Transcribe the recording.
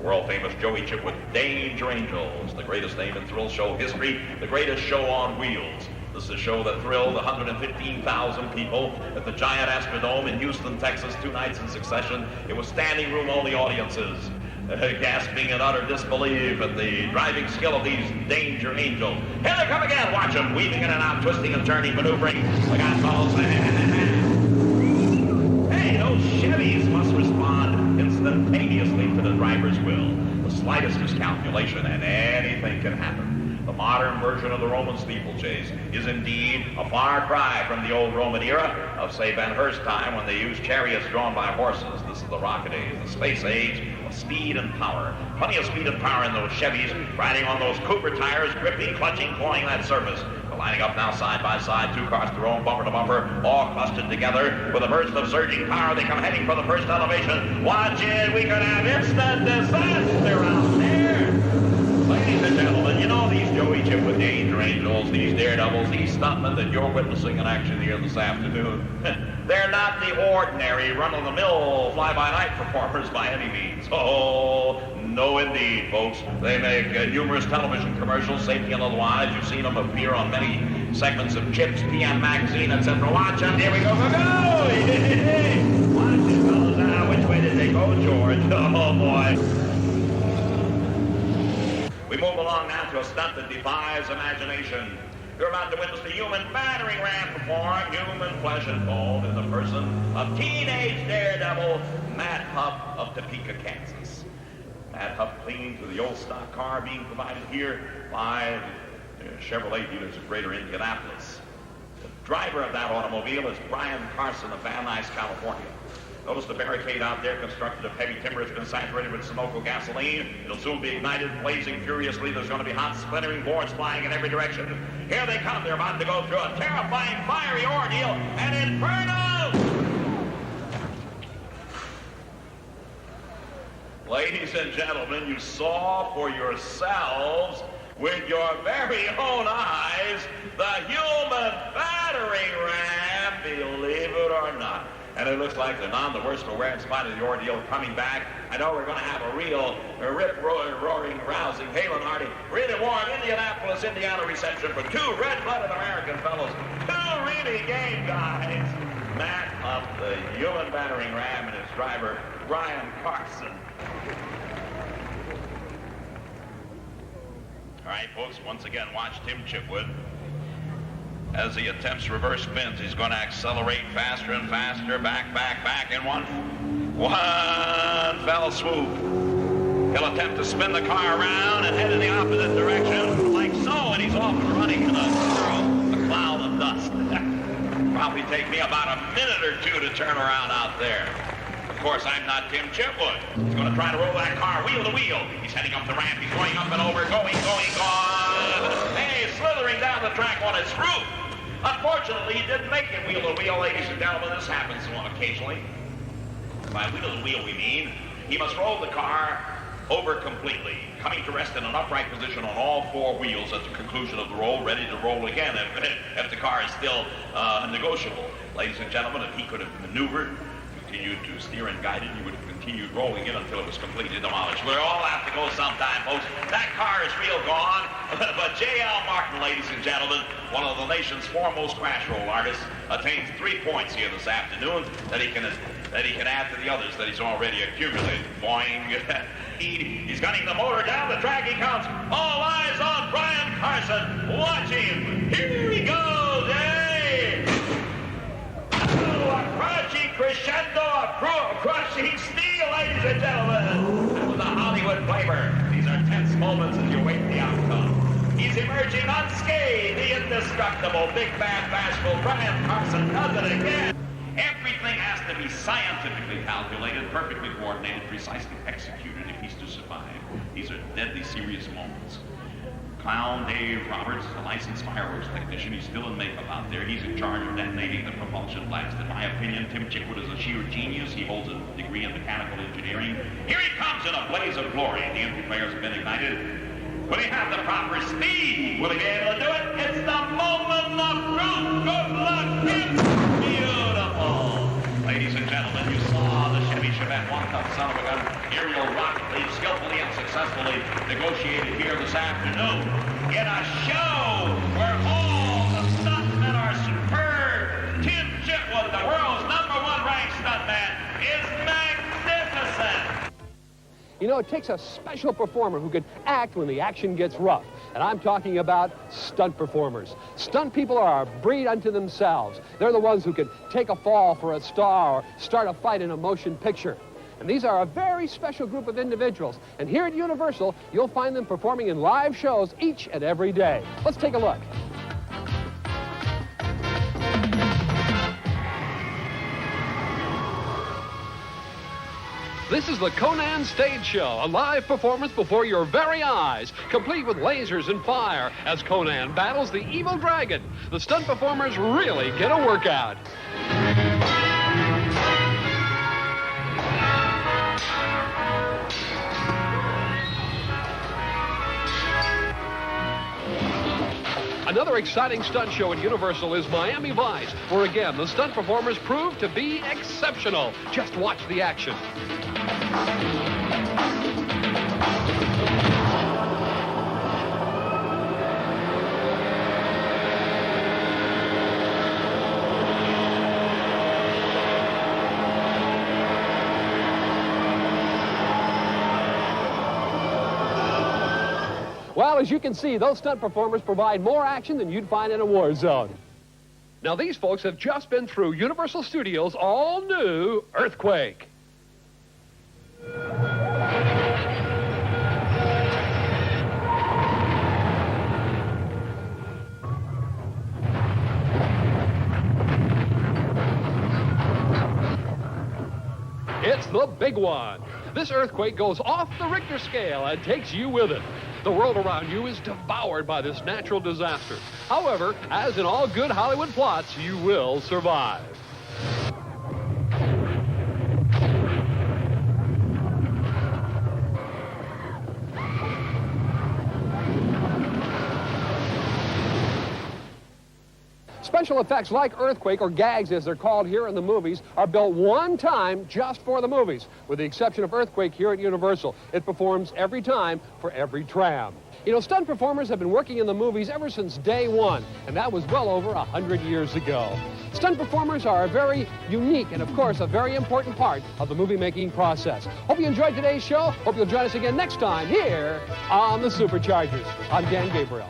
World-famous Joey Chipwood, Danger Angels, the greatest name in thrill show history, the greatest show on wheels. This is a show that thrilled 115,000 people at the giant Astrodome in Houston, Texas, 2 nights in succession. It was standing room only audiences, gasping in utter disbelief at the driving skill of these Danger Angels. Here they come again. Watch them weaving in and out, twisting and turning, maneuvering. Look out, fellas. Hey, those Chevys must respond instantaneously to the driver's will. The slightest miscalculation and anything can happen. The modern version of the Roman steeplechase is indeed a far cry from the old Roman era of, say, Ben Hur's time when they used chariots drawn by horses. This is the rocket age, the space age of speed and power. Plenty of speed and power in those Chevys, riding on those Cooper tires, gripping, clutching, clawing that surface. They're lining up now side by side, 2 cars thrown bumper to bumper, all clustered together. With a burst of surging power, they come heading for the first elevation. Watch it, we could have instant disaster out there. Ladies and gentlemen, you know these Joey Chipwood Danger Angels, these daredevils, these stuntmen that you're witnessing in action here this afternoon, they're not the ordinary run-of-the-mill fly-by-night performers by any means. Oh, no indeed, folks. They make numerous television commercials, safety and otherwise. You've seen them appear on many segments of Chips, PM Magazine, etc. Watch them. Here we go. Go! Watch it, fellas. Now, which way did they go, George? Oh, boy. We move along now to a stunt that defies imagination. You're about to witness the human battering ram perform human flesh and bone in the person of teenage daredevil Matt Huff of Topeka, Kansas. Matt Huff clinging to the old stock car being provided here by Chevrolet dealers of Greater Indianapolis. The driver of that automobile is Brian Carson of Van Nuys, California. Notice the barricade out there constructed of heavy timber has been saturated with Sunoco gasoline. It'll soon be ignited, blazing furiously. There's going to be hot, splintering boards flying in every direction. Here they come. They're about to go through a terrifying, fiery ordeal, an inferno! Ladies and gentlemen, you saw for yourselves with your very own eyes the human battering ram, believe it or not. And it looks like they're none the worse for wear in spite of the ordeal coming back. I know we're going to have a real rip-roaring, rousing, hailing-hearty, really warm Indianapolis, Indiana reception for 2 red-blooded American fellows. 2 really game guys. Matt Huff, the human battering ram, and his driver, Brian Carson. All right, folks, once again, watch Tim Chipwood. As he attempts reverse spins, he's going to accelerate faster and faster, back, in one fell swoop. He'll attempt to spin the car around and head in the opposite direction, like so, and he's off and running in a cloud of dust. Probably take me about a minute or 2 to turn around out there. Of course, I'm not Tim Chipwood. He's going to try to roll that car wheel to wheel. He's heading up the ramp. He's going up and over, going. Hey, slithering down the track on its roof. Unfortunately, he didn't make it wheel to wheel, ladies and gentlemen. This happens occasionally. By wheel to wheel, we mean he must roll the car over completely, coming to rest in an upright position on all 4 wheels at the conclusion of the roll, ready to roll again if the car is still negotiable. Ladies and gentlemen, if he could have maneuvered, continued to steer and guide it, he would have continued rolling it until it was completely demolished. We'll all have to go sometime, folks. That car is real gone. But J.L. Martin, ladies and gentlemen, one of the nation's foremost crash roll artists, attains 3 points here this afternoon that he can add to the others that he's already accumulated. Boing. He's gunning the motor down the track. He comes. All eyes on Brian Carson. Watch him. Here he goes. Hey! A crushing crescendo, a crushing steel, ladies and gentlemen. That was a Hollywood flavor. These are tense moments as you wait the outcome. He's emerging unscathed, the indestructible, big, bad, bashful Brian Carson does it again. Everything has to be scientifically calculated, perfectly coordinated, precisely executed if he's to survive. These are deadly serious moments. Clown Dave Roberts, a licensed fireworks technician. He's still in makeup out there. He's in charge of detonating the propulsion blast. In my opinion, Tim Chipwood is a sheer genius. He holds a degree in mechanical engineering. Here he comes in a blaze of glory. The empty flares have been ignited. Will he have the proper speed? Will he be able to do it? It's the moment of truth. Good luck. It's beautiful. Ladies and gentlemen, you saw the Chevy spaceship and one tough son of a gun aerial rocket lead skillfully and successfully negotiated here this afternoon in a show where all the stuntmen are superb. Tim Chitwood, the world's #1 ranked stuntman, is magnificent. You know, it takes a special performer who can act when the action gets rough. And I'm talking about stunt performers. Stunt people are a breed unto themselves. They're the ones who can take a fall for a star or start a fight in a motion picture. And these are a very special group of individuals. And here at Universal, you'll find them performing in live shows each and every day. Let's take a look. This is the Conan Stage Show, a live performance before your very eyes, complete with lasers and fire, as Conan battles the evil dragon. The stunt performers really get a workout. Another exciting stunt show at Universal is Miami Vice, where again, the stunt performers prove to be exceptional. Just watch the action. Well, as you can see, those stunt performers provide more action than you'd find in a war zone. Now, these folks have just been through Universal Studios' all-new Earthquake. It's the big one. This earthquake goes off the Richter scale and takes you with it. The world around you is devoured by this natural disaster. However, as in all good Hollywood plots, you will survive. Special effects like Earthquake, or gags as they're called here in the movies, are built one time just for the movies, with the exception of Earthquake here at Universal. It performs every time for every tram. You know, stunt performers have been working in the movies ever since day one, and that was well over 100 years ago. Stunt performers are a very unique and, of course, a very important part of the movie-making process. Hope you enjoyed today's show. Hope you'll join us again next time here on the Superchargers. I'm Dan Gabriel.